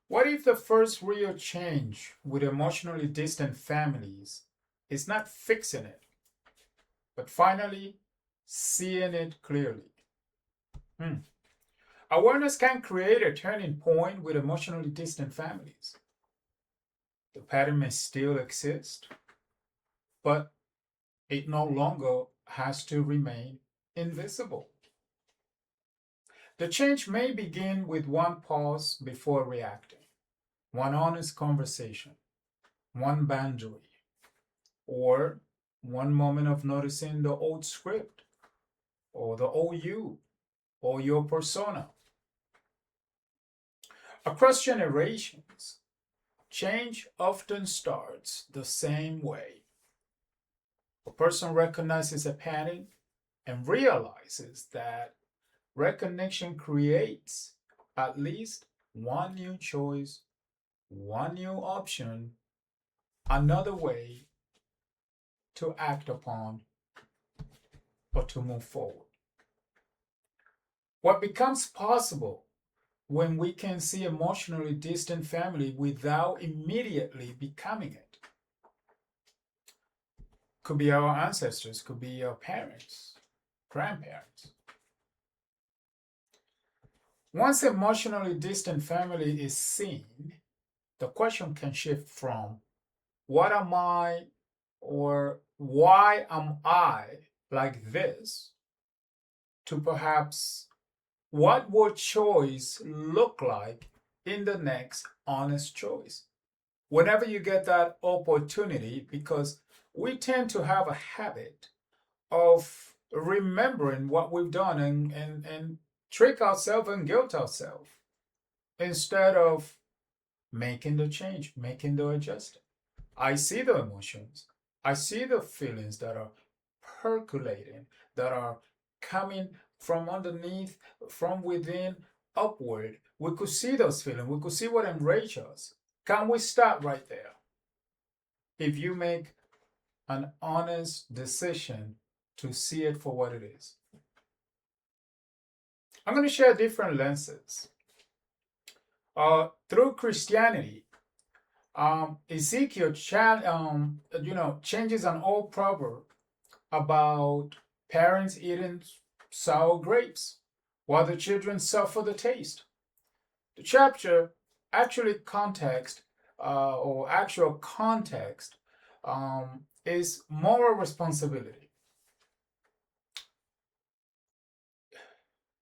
What if the first real change with emotionally distant families is not fixing it, but finally seeing it clearly? Hmm. Awareness can create a turning point with emotionally distant families. The pattern may still exist, but it no longer has to remain invisible. The change may begin with one pause before reacting, one honest conversation, one boundary, or one moment of noticing the old script or the old you or your persona. Across generations, change often starts the same way. A person recognizes a pattern and realizes that recognition creates at least one new choice, one new option, another way to act upon or to move forward. What becomes possible when we can see emotionally distant family without immediately becoming it? Could be our ancestors, could be our parents, grandparents. Once emotionally distant family is seen, the question can shift from what am I or why am I like this to perhaps what would choice look like in the next honest choice? Whenever you get that opportunity, because we tend to have a habit of remembering what we've done and trick ourselves and guilt ourselves instead of making the change, making the adjustment. I see the emotions, I see the feelings that are percolating, that are coming from underneath, from within, upward. We could see those feelings, we could see what enrages us. Can we start right there? If you make an honest decision to see it for what it is. I'm going to share different lenses. Through Christianity, Ezekiel changes an old proverb about parents eating sour grapes while the children suffer the taste. The chapter actually context or actual context is moral responsibility.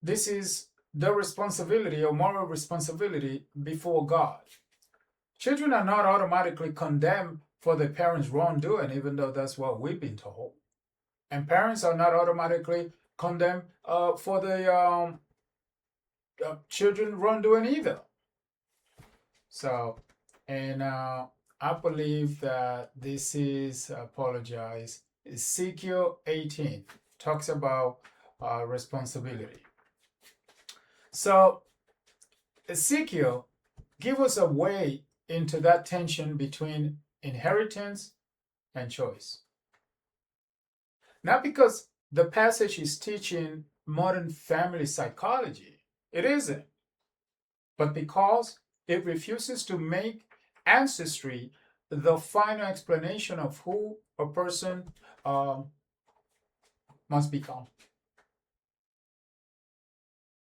This is the responsibility or moral responsibility before God. Children are not automatically condemned for their parents' wrongdoing, even though that's what we've been told. And parents are not automatically condemned for the children wrongdoing either. So, and I believe that this is, apologize, Ezekiel 18 talks about responsibility. So, Ezekiel give us a way into that tension between inheritance and choice. Not because the passage is teaching modern family psychology, it isn't, but because it refuses to make ancestry the final explanation of who a person um, must become.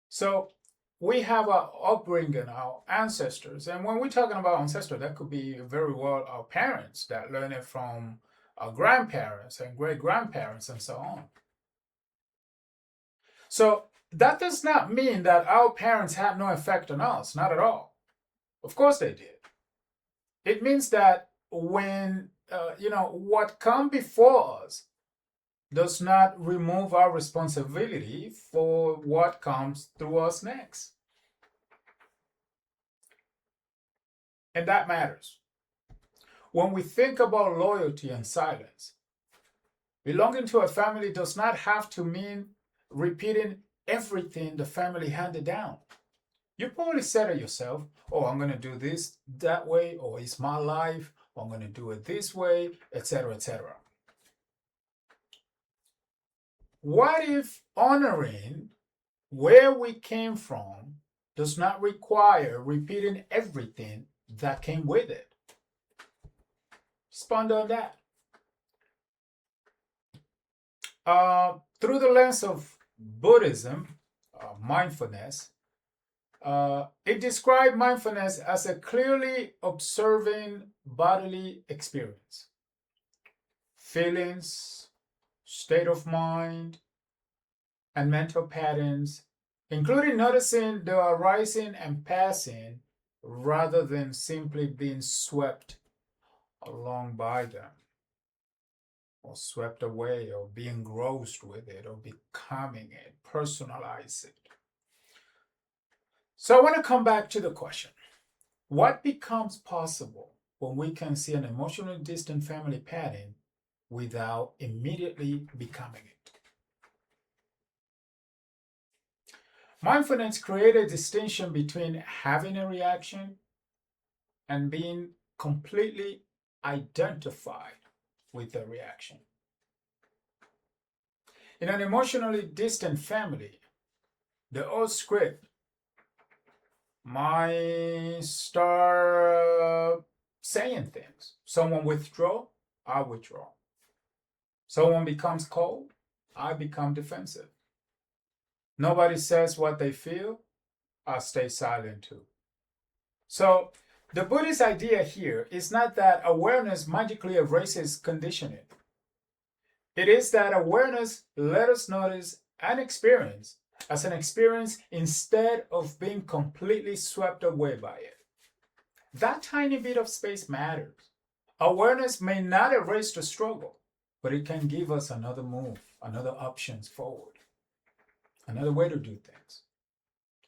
So we have our upbringing, our ancestors, and when we're talking about ancestors, that could be very well our parents that learn it from our grandparents and great grandparents and so on. So that does not mean that our parents had no effect on us, not at all. Of course they did. It means that when what come before us does not remove our responsibility for what comes through us next. And that matters. When we think about loyalty and silence, belonging to a family does not have to mean repeating everything the family handed down. You probably said it yourself, oh, I'm going to do this that way, or it's my life, or I'm going to do it this way, etc., etc. What if honoring where we came from does not require repeating everything that came with it. Respond on that. Through the lens of Buddhism, mindfulness, it described mindfulness as a clearly observing bodily experience, feelings, state of mind, and mental patterns, including noticing the arising and passing rather than simply being swept along by them, or swept away, or be engrossed with it, or becoming it, personalize it. So I want to come back to the question: what becomes possible when we can see an emotionally distant family pattern without immediately becoming it? Mindfulness creates a distinction between having a reaction and being completely identified with the reaction. In an emotionally distant family, the old script might start saying things. Someone withdraw, I withdraw. Someone becomes cold, I become defensive. Nobody says what they feel, I stay silent too. So the Buddhist idea here is not that awareness magically erases conditioning. It is that awareness let us notice an experience as an experience instead of being completely swept away by it. That tiny bit of space matters. Awareness may not erase the struggle, but it can give us another move, another options forward, another way to do things.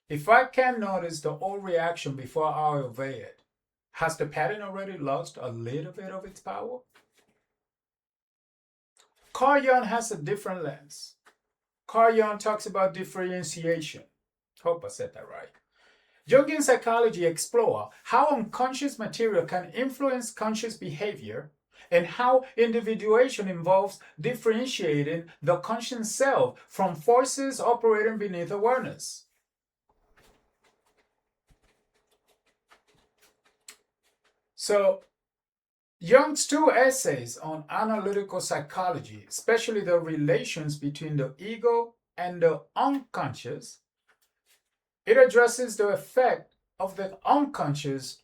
If I can notice the old reaction before I obey it, has the pattern already lost a little bit of its power? Carl Jung has a different lens. Carl Jung talks about differentiation. Hope I said that right. Jungian psychology explores how unconscious material can influence conscious behavior and how individuation involves differentiating the conscious self from forces operating beneath awareness. So, Jung's two essays on analytical psychology, especially the relations between the ego and the unconscious, it addresses the effect of the unconscious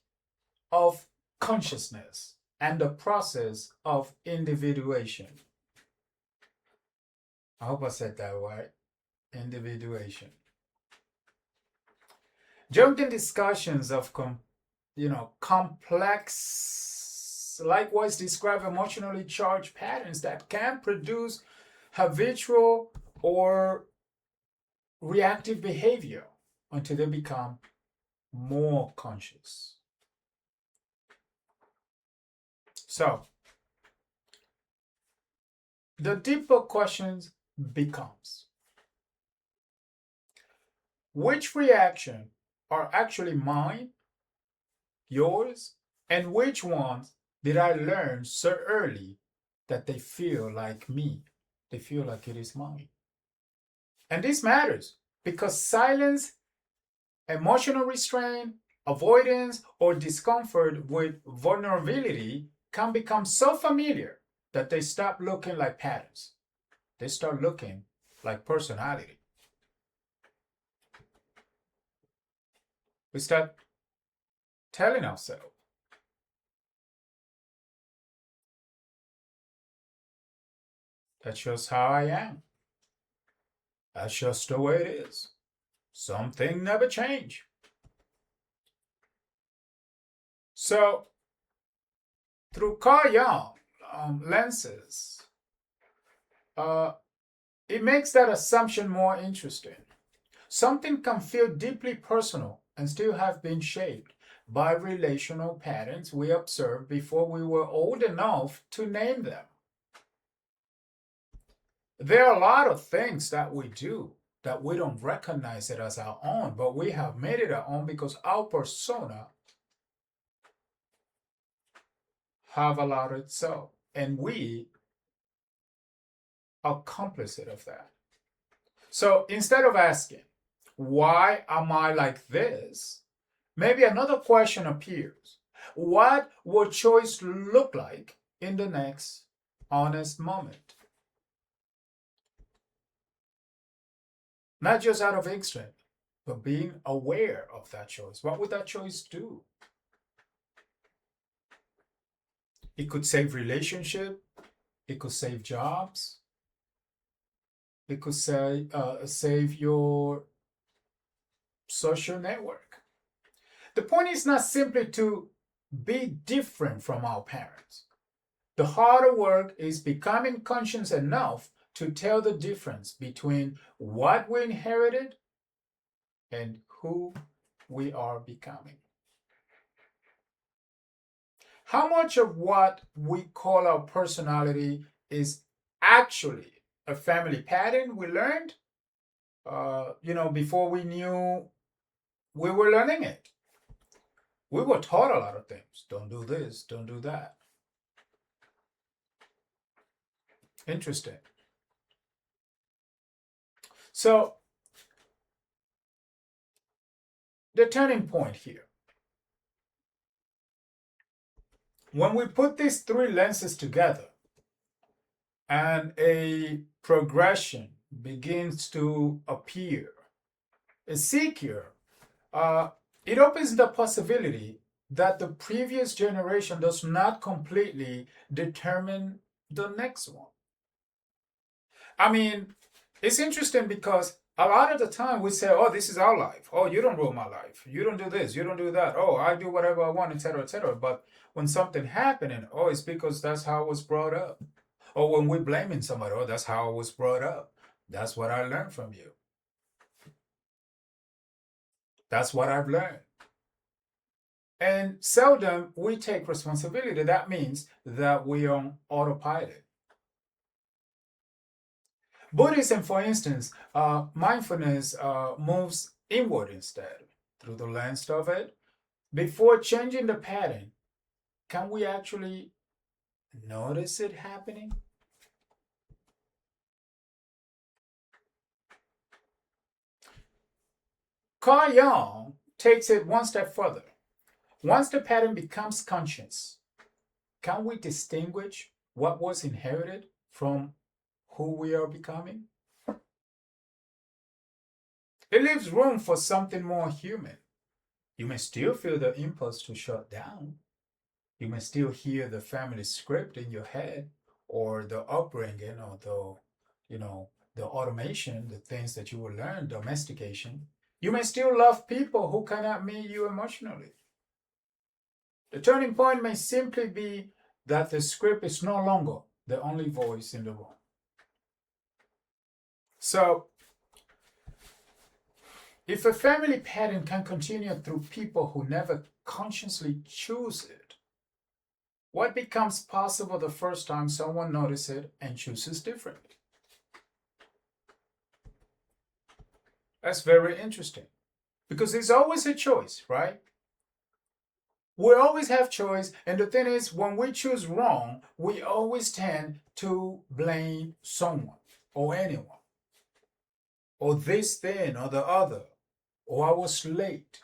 of consciousness and the process of individuation. I hope I said that right. Individuation. Jungian discussions of complex, likewise describe emotionally charged patterns that can produce habitual or reactive behavior until they become more conscious. So, the deeper questions becomes, which reaction are actually mine, yours, and which ones did I learn so early that they feel like me? They feel like it is mine. And this matters because silence, emotional restraint, avoidance, or discomfort with vulnerability can become so familiar that they stop looking like patterns. They start looking like personality. We start telling ourselves, that's just how I am. That's just the way it is. Something never change. So, through Carl Jung lenses, it makes that assumption more interesting. Something can feel deeply personal and still have been shaped by relational patterns we observed before we were old enough to name them. There are a lot of things that we do that we don't recognize it as our own, but we have made it our own because our persona have allowed it so. And we are complicit of that. So instead of asking, why am I like this, maybe another question appears. What will choice look like in the next honest moment? Not just out of instinct, but being aware of that choice. What would that choice do? It could save relationship. It could save jobs. It could save your social network. The point is not simply to be different from our parents. The harder work is becoming conscious enough to tell the difference between what we inherited and who we are becoming. How much of what we call our personality is actually a family pattern we learned, before we knew we were learning it? We were taught a lot of things. Don't do this, don't do that. Interesting. So, the turning point here. When we put these three lenses together and a progression begins to appear, a seeker, uh, it opens the possibility that the previous generation does not completely determine the next one. I mean, it's interesting because a lot of the time we say, oh, this is our life. Oh, you don't rule my life. You don't do this. You don't do that. Oh, I do whatever I want, etc., etc. But when something happening, oh, it's because that's how I was brought up. Or when we're blaming somebody, oh, that's how I was brought up. That's what I learned from you. That's what I've learned. And seldom we take responsibility. That means that we are on autopilot. Buddhism, for instance, mindfulness moves inward instead through the lens of it. Before changing the pattern, can we actually notice it happening? Carl Jung takes it one step further. Once the pattern becomes conscious, can we distinguish what was inherited from who we are becoming? It leaves room for something more human. You may still feel the impulse to shut down. You may still hear the family script in your head, or the upbringing, or the automation, the things that you will learn, domestication. You may still love people who cannot meet you emotionally. The turning point may simply be that the script is no longer the only voice in the room. So, if a family pattern can continue through people who never consciously choose it, what becomes possible the first time someone notices it and chooses differently? That's very interesting because there's always a choice, right? We always have choice, and the thing is, when we choose wrong, we always tend to blame someone or anyone, or this thing or the other, or I was late,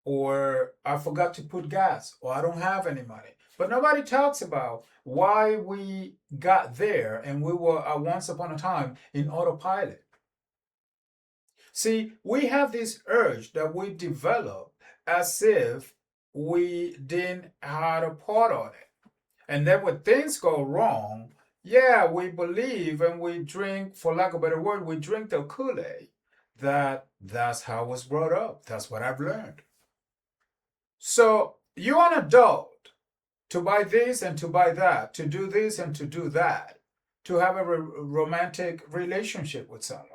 or I forgot to put gas, or I don't have any money. But nobody talks about why we got there and we were once upon a time in autopilot. See, we have this urge that we develop as if we didn't have a part on it. And then when things go wrong, yeah, we believe and we drink, for lack of a better word, we drink the Kool-Aid that's how I was brought up. That's what I've learned. So you're an adult to buy this and to buy that, to do this and to do that, to have a romantic relationship with someone,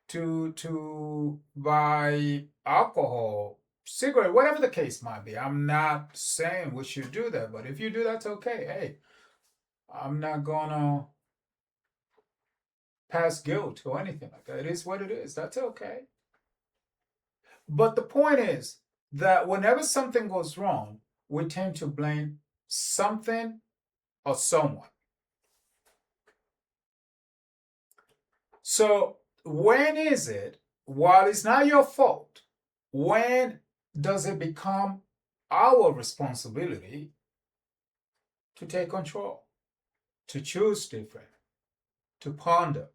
to buy alcohol, cigarette, whatever the case might be. I'm not saying we should do that, but if you do, that's okay. Hey, I'm not gonna pass guilt or anything like that. It is what it is. That's okay. But the point is that whenever something goes wrong, we tend to blame something or someone. So when is it while it's not your fault, when does it become our responsibility to take control, to choose different, to ponder,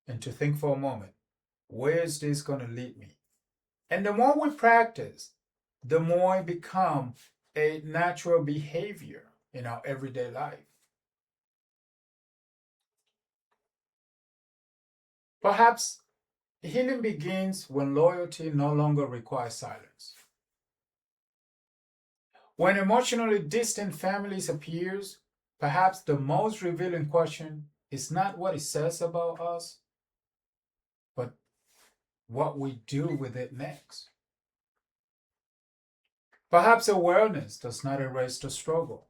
and to think for a moment, where is this going to lead me? And the more we practice, the more it becomes a natural behavior in our everyday life. Perhaps healing begins when loyalty no longer requires silence. When emotionally distant families appears, perhaps the most revealing question is not what it says about us, but what we do with it next. Perhaps awareness does not erase the struggle.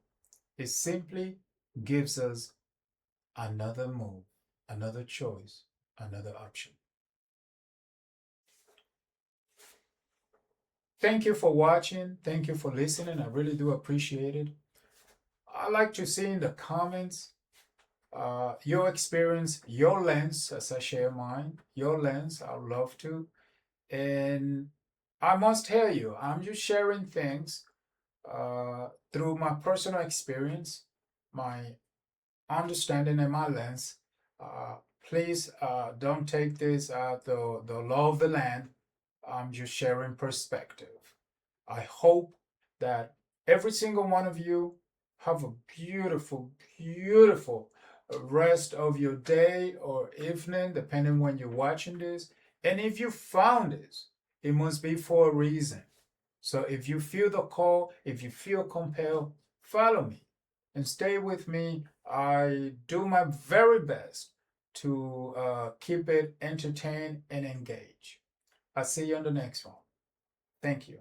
It simply gives us another move, another choice, another option. Thank you for watching. Thank you for listening. I really do appreciate it. I like to see in the comments your experience, your lens, as I share mine, your lens. I would love to. And I must tell you, I'm just sharing things through my personal experience, my understanding and my lens. Uh, Please don't take this the law of the land. I'm just sharing perspective. I hope that every single one of you have a beautiful, beautiful rest of your day or evening, depending when you're watching this. And if you found this, it must be for a reason. So if you feel the call, if you feel compelled, follow me and stay with me. I do my very best to keep it entertained and engaged. I'll see you on the next one. Thank you.